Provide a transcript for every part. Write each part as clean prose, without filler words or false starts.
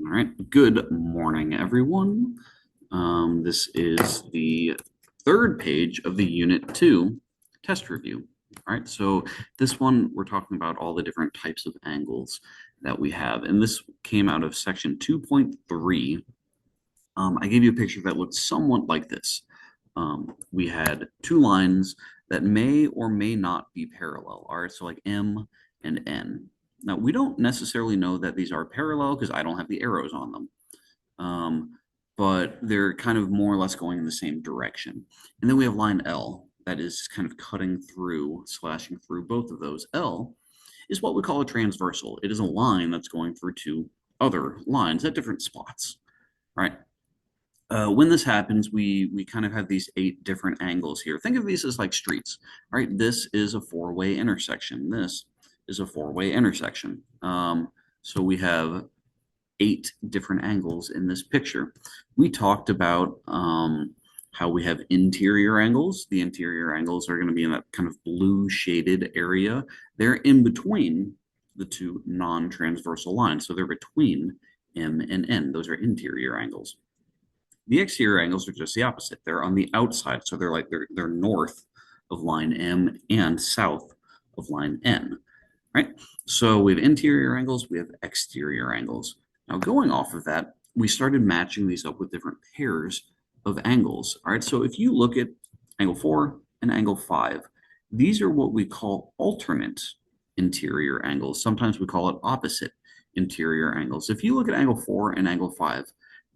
All right. Good morning, everyone. This is the third page of the Unit 2 test review. All right. So this one, we're talking about all the different types of angles that we have. And this came out of section 2.3. I gave you a picture that looked somewhat like this. We had two lines that may or may not be parallel. All right. So like M and N. Now, we don't necessarily know that these are parallel because I don't have the arrows on them. Um, but they're kind of more or less going in the same direction. And then we have line L that is kind of cutting through, slashing through both of those. L is what we call a transversal. It is a line that's going through two other lines at different spots, right? When this happens, we kind of have these 8 different angles here. Think of these as like streets, right? This is a four-way intersection. This is a four-way intersection. So we have 8 different angles in this picture. We talked about how we have interior angles. The interior angles are going to be in that kind of blue shaded area. They're in between the two non-transversal lines. So they're between M and N. Those are interior angles. The exterior angles are just the opposite. They're on the outside. So they're north of line M and south of line N, right? So we have interior angles, we have exterior angles. Now, going off of that, we started matching these up with different pairs of angles. All right, so if you look at angle 4 and angle 5, these are what we call alternate interior angles. Sometimes we call it opposite interior angles. If you look at angle 4 and angle 5,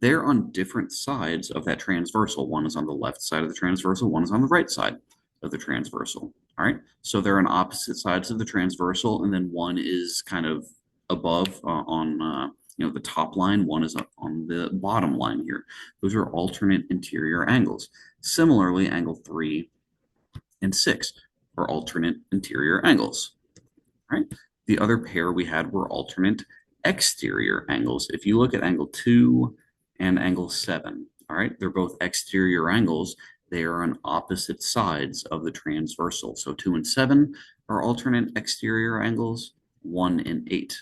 they're on different sides of that transversal. One is on the left side of the transversal, one is on the right side of the transversal. All right. So they're on opposite sides of the transversal, and then one is kind of above on the top line. One is on the bottom line here. Those are alternate interior angles. Similarly, angle 3 and 6 are alternate interior angles. All right. The other pair we had were alternate exterior angles. If you look at angle 2 and angle 7, all right, they're both exterior angles. They are on opposite sides of the transversal. So 2 and 7 are alternate exterior angles. 1 and 8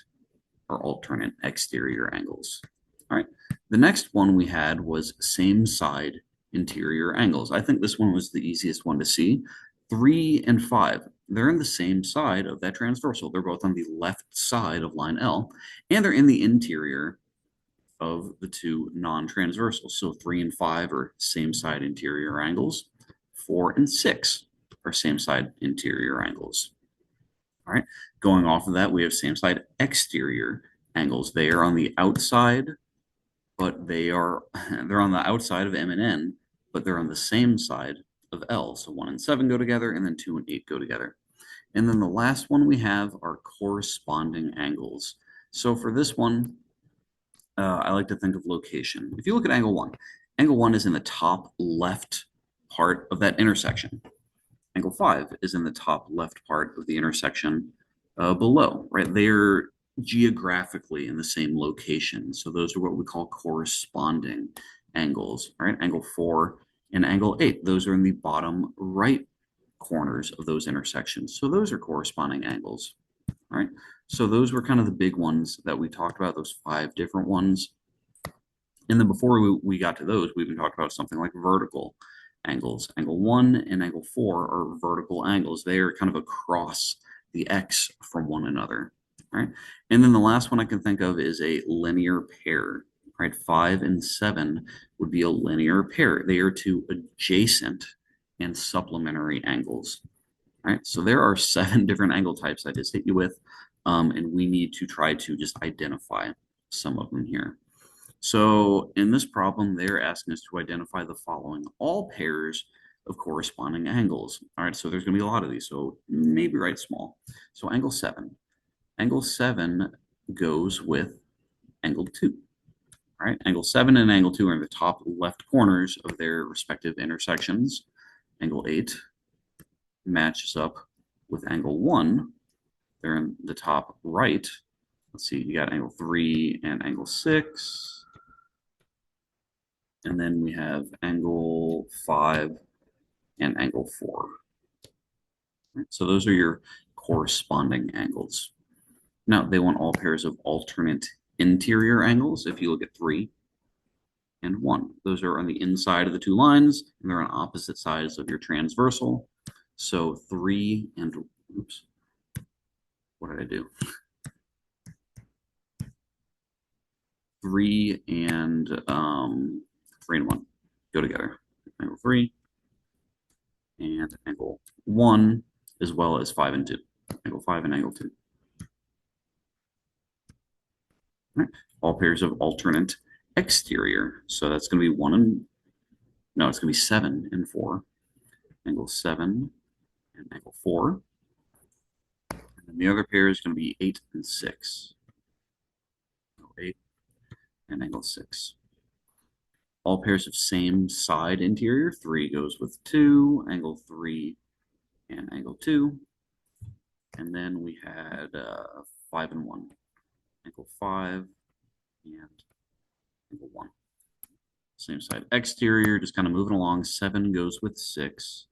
are alternate exterior angles. All right. The next one we had was same side interior angles. I think this one was the easiest one to see. 3 and 5, they're in the same side of that transversal. They're both on the left side of line L, and they're in the interior of the two non-transversals. So 3 and 5 are same side interior angles. 4 and 6 are same side interior angles. All right. Going off of that, we have same side exterior angles. They are on the outside, but they're on the outside of M and N, but they're on the same side of L. So 1 and 7 go together, and then 2 and 8 go together. And then the last one we have are corresponding angles. So for this one, I like to think of location. If you look at angle 1 is in the top left part of that intersection. Angle 5 is in the top left part of the intersection below, right? They're geographically in the same location. So those are what we call corresponding angles, right? Angle 4 and angle 8, those are in the bottom right corners of those intersections. So those are corresponding angles, right? So those were kind of the big ones that we talked about, those 5 different ones. And then before we got to those, we even talked about something like vertical angles. Angle 1 and angle 4 are vertical angles. They are kind of across the X from one another, right? And then the last one I can think of is a linear pair, right? 5 and 7 would be a linear pair. They are two adjacent and supplementary angles, right? So there are 7 different angle types I just hit you with, and we need to try to just identify some of them here. So in this problem, they're asking us to identify the following: all pairs of corresponding angles. All right, so there's going to be a lot of these, so maybe write small. So angle 7. Angle 7 goes with angle 2. All right, angle 7 and angle 2 are in the top left corners of their respective intersections. Angle 8 matches up with angle 1. They're in the top right. Let's see, you got angle 3 and angle 6. And then we have angle 5 and angle 4. Right, so those are your corresponding angles. Now, they want all pairs of alternate interior angles, if you look at 3 and 1. Those are on the inside of the two lines, and they're on opposite sides of your transversal. So 3 and, oops, what did I do? 3 and 1 go together. Angle 3 and angle 1, as well as 5 and 2. Angle 5 and angle 2. All right. All pairs of alternate exterior. So that's going to be 1 and, no, it's going to be 7 and 4. Angle 7 and angle 4. And then the other pair is going to be 8 and 6. Angle 8 and angle 6. All pairs of same side interior. 3 goes with 2, angle 3 and angle 2. And then we had 5 and 1. Angle 5 and angle 1. Same side exterior, just kind of moving along. 7 goes with 6.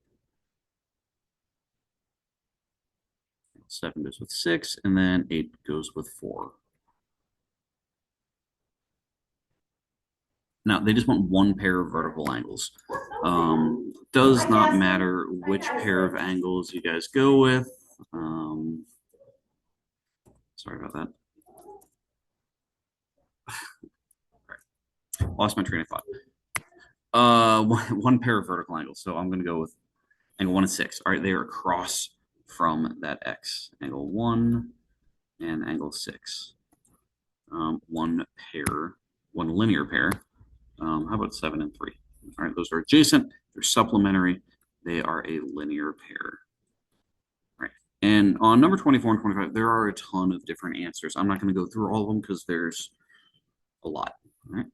7 goes with 6, and then 8 goes with 4. Now, they just want one pair of vertical angles. Does not matter which pair of angles you guys go with. Sorry about that. Right. Lost my train of thought. One pair of vertical angles. So I'm going to go with angle 1 and 6. All right, they are across from that X. Angle 1 and angle 6. One linear pair. How about 7 and 3? All right, those are adjacent. They're supplementary. They are a linear pair. Right. And on number 24 and 25, there are a ton of different answers. I'm not going to go through all of them because there's a lot. Right.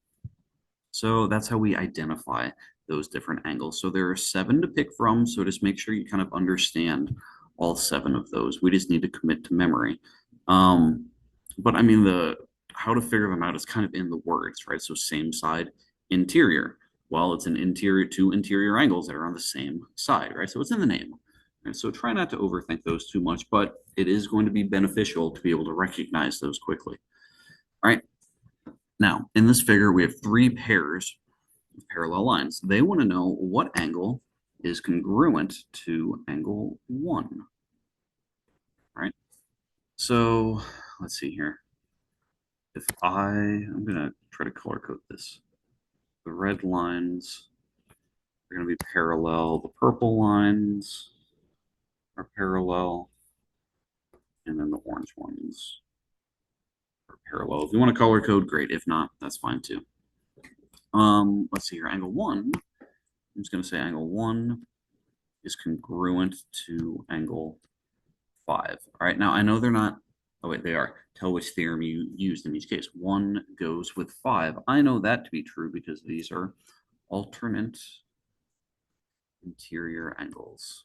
So that's how we identify those different angles. So there are 7 to pick from. So just make sure you kind of understand all 7 of those. We just need to commit to memory. But I mean, how to figure them out is kind of in the words, right? So same side interior. Well, it's an interior, 2 interior angles that are on the same side, right? So it's in the name. And so try not to overthink those too much, but it is going to be beneficial to be able to recognize those quickly. All right. Now, in this figure, we have 3 pairs of parallel lines. They want to know what angle is congruent to angle 1. Right? So let's see here. I'm going to try to color code this. The red lines are going to be parallel. The purple lines are parallel. And then the orange ones are parallel. If you want to color code, great. If not, that's fine too. Let's see here. Angle 1. I'm just going to say angle 1 is congruent to angle 5. All right. Now, I know they're not. Oh, wait, they are. Tell which theorem you used in each case. 1 goes with 5. I know that to be true because these are alternate interior angles.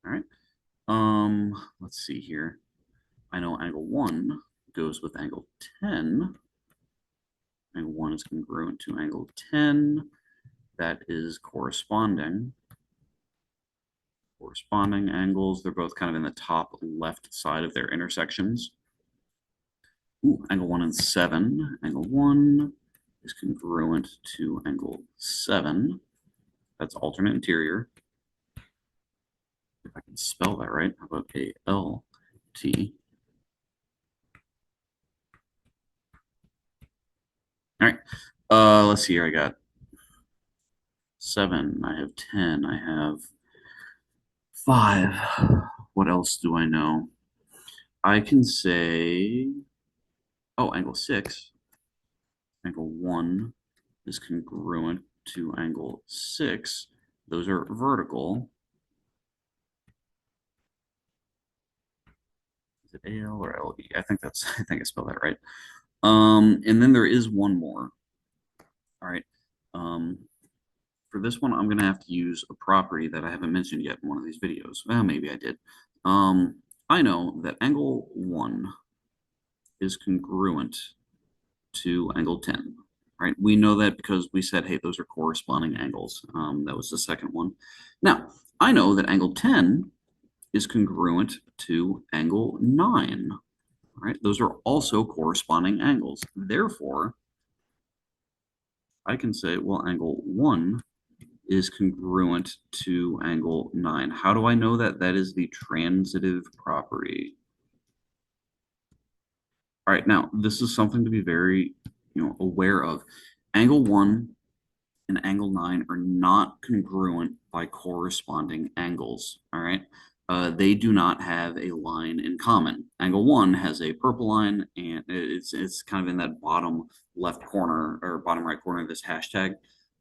All right. Let's see here. I know angle 1 goes with angle 10. Angle 1 is congruent to angle 10. That is corresponding. Corresponding angles, they're both kind of in the top left side of their intersections. Ooh, angle 1 and 7. Angle 1 is congruent to angle 7. That's alternate interior. If I can spell that right, how about A-L-T? All right, let's see here. I got 7, I have 10, I have 5. What else do I know? I can say, oh, angle 6. Angle 1 is congruent to angle 6. Those are vertical. Is it A-L or L-E? I think I spelled that right. And then there is one more. All right. For this one, I'm going to have to use a property that I haven't mentioned yet in one of these videos. Well, maybe I did. I know that angle 1 is congruent to angle 10, right? We know that because we said, hey, those are corresponding angles. That was the second one. Now, I know that angle 10 is congruent to angle 9. All right, those are also corresponding angles. Therefore, I can say, well, angle 1 is congruent to angle 9. How do I know that? That is the transitive property. All right, now this is something to be very, aware of. Angle 1 and angle 9 are not congruent by corresponding angles. All right. They do not have a line in common. Angle 1 has a purple line, and it's kind of in that bottom left corner or bottom right corner of this hashtag.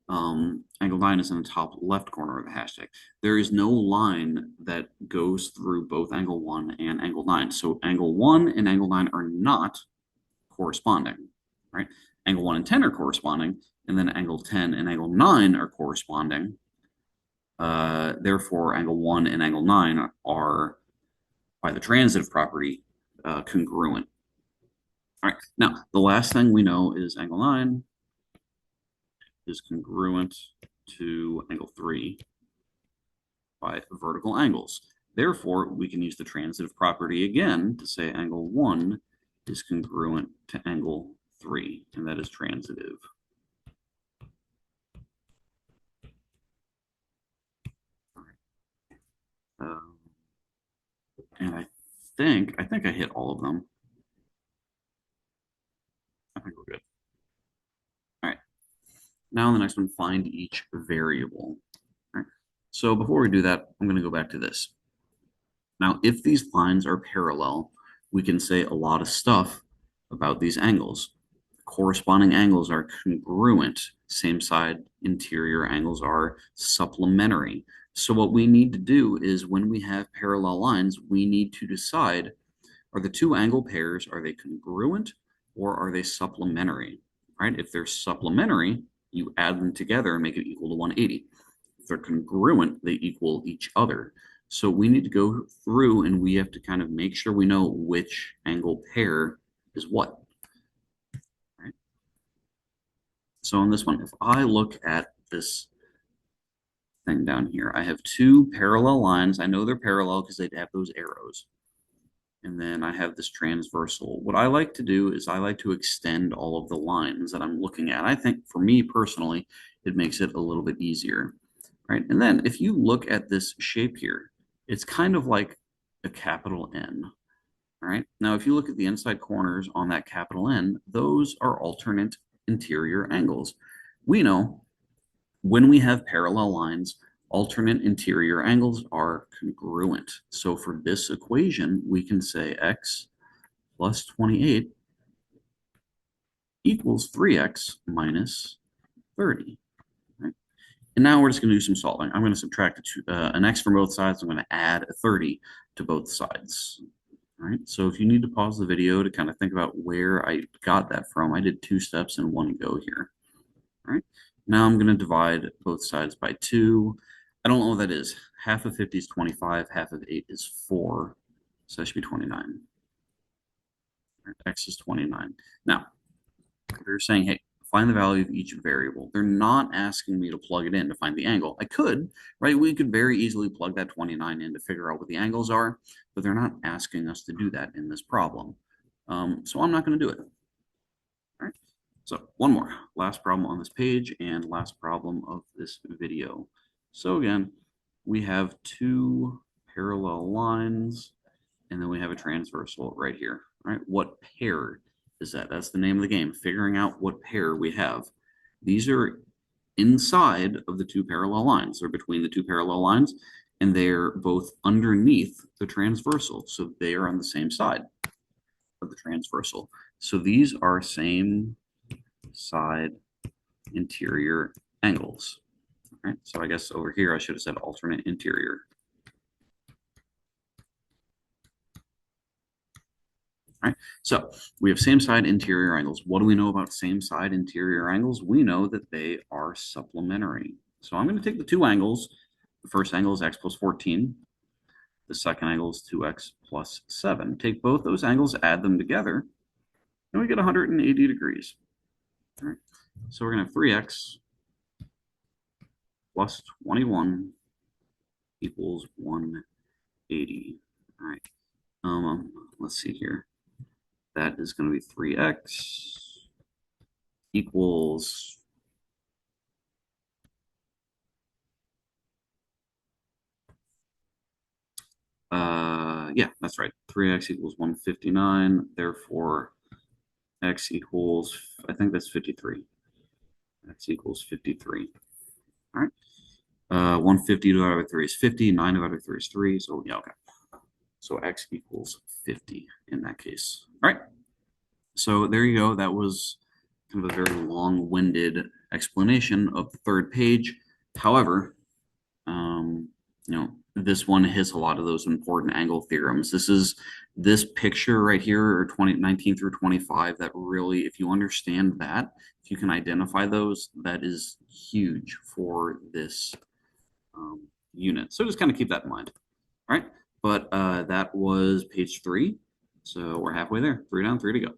Angle 9 is in the top left corner of the hashtag. There is no line that goes through both angle 1 and angle 9. So angle 1 and angle 9 are not corresponding, right? Angle 1 and 10 are corresponding, and then angle 10 and angle 9 are corresponding. Therefore, angle 1 and angle 9 are, by the transitive property, congruent. All right, now the last thing we know is angle 9 is congruent to angle 3 by vertical angles. Therefore, we can use the transitive property again to say angle 1 is congruent to angle 3, and that is transitive. And I think I hit all of them. I think we're good. All right. Now the next one, find each variable. All right. So before we do that, I'm going to go back to this. Now, if these lines are parallel, we can say a lot of stuff about these angles. Corresponding angles are congruent. Same side interior angles are supplementary. So what we need to do is when we have parallel lines, we need to decide, are the two angle pairs, are they congruent or are they supplementary, right? If they're supplementary, you add them together and make it equal to 180. If they're congruent, they equal each other. So we need to go through and we have to kind of make sure we know which angle pair is what. Right? So in this one, if I look at this thing down here, I have two parallel lines. I know they're parallel because they have those arrows. And then I have this transversal. What I like to do is I like to extend all of the lines that I'm looking at. I think for me personally, it makes it a little bit easier, right? And then if you look at this shape here, it's kind of like a capital N, right? Now, if you look at the inside corners on that capital N, those are alternate interior angles. We know when we have parallel lines, alternate interior angles are congruent. So for this equation, we can say x plus 28 equals 3x minus 30. Right? And now we're just going to do some solving. I'm going to subtract an x from both sides. I'm going to add a 30 to both sides. All right, so if you need to pause the video to kind of think about where I got that from, I did 2 steps in one go here. All right, now I'm going to divide both sides by 2. I don't know what that is. Half of 50 is 25. Half of 8 is 4. So that should be 29. Right, x is 29. Now, they're saying, hey, find the value of each variable. They're not asking me to plug it in to find the angle. I could, right? We could very easily plug that 29 in to figure out what the angles are, but they're not asking us to do that in this problem. So I'm not going to do it. All right. So one more, last problem on this page and last problem of this video. So again, we have two parallel lines and then we have a transversal right here. All right, what pair is that? That's the name of the game, figuring out what pair we have. These are inside of the two parallel lines. They're between the two parallel lines, and they're both underneath the transversal. So they are on the same side of the transversal. So these are same side interior angles. All right, so I guess over here I should have said alternate interior. Right? So we have same side interior angles. What do we know about same side interior angles? We know that they are supplementary. So I'm going to take the two angles. The first angle is x plus 14. The second angle is 2x plus 7. Take both those angles, add them together, and we get 180 degrees. All right. So we're going to have 3x plus 21 equals 180. All right. Let's see here. that is going to be 3x equals yeah, that's right. 3x equals 159. Therefore, x equals, I think that's 53. X equals 53. All right. 150 divided by 3 is 50. 9 divided by 3 is 3. So, yeah, okay. So x equals 50 in that case. All right. So there you go. That was kind of a very long-winded explanation of the third page. However, you know, this one hits a lot of those important angle theorems. This picture right here, or 2019 through 25, that really, if you understand that, if you can identify those, that is huge for this unit. So just kind of keep that in mind. All right. But that was page 3. So we're halfway there. 3 down, 3 to go.